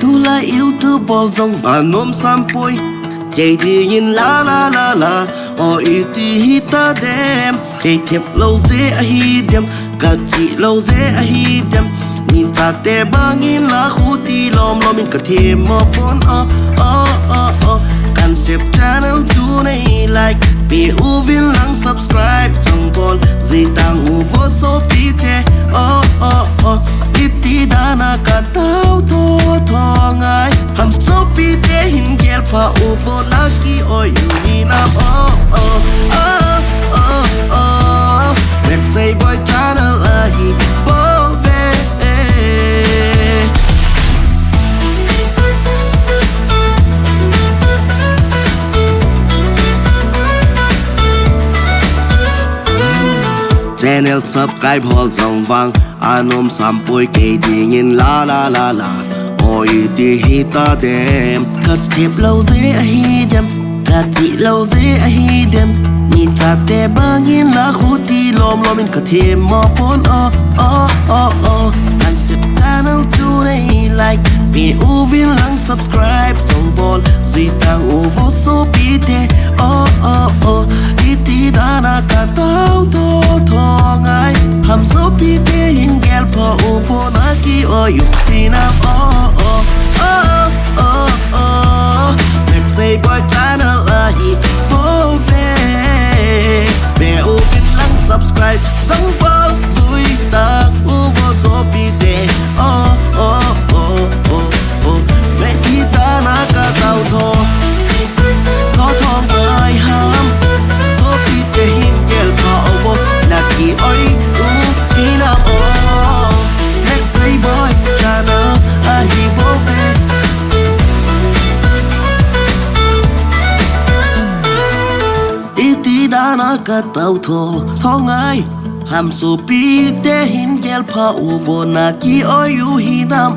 Tu là yêu thương bol rong và nôm Seiboi kể thì nhìn la la la la ý thì hita dem Keithep lâu dễ ahidem cả chị lâu dễ ahidem min ta te bangin la khuti lom lom min ka thêm mo pon concept channel tu này like be uvin lang subscribe song bol dây tang u vô so pite iti dana ka tao tho tho ngai ham so pite hin gel pa u vô lucky oi you ni nam Maxseiboi channel ahi bove channel subscribe hol zong vang anom Seiboi kể đi nhìn la la la la oi ti hita dem Keithep lâu dễ ahidem cả chị lâu dễ ahidem min ta te bangin la khuti lom lom min ka thêm mo pon concept channel tu này like be uvin lang subscribe song bol duy tang u vô so pite iti dana ka tao tho tho ngai ham so pite hin gel pa u vô na ki yu ti nam Maxseiboi channel ahi bove be uvin lang subscribe song bol duy tang u vô so pite mẹ ti dana ka tao tho tho ngai ham so pite hin gel pa u vô na ki hi nam Maxseiboi channel ahi bove iti dana ka tao tho ngai ham so pite hin gel pa u vô na ki yu hi nam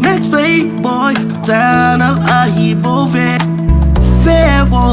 Maxseiboi channel ahi bove vevo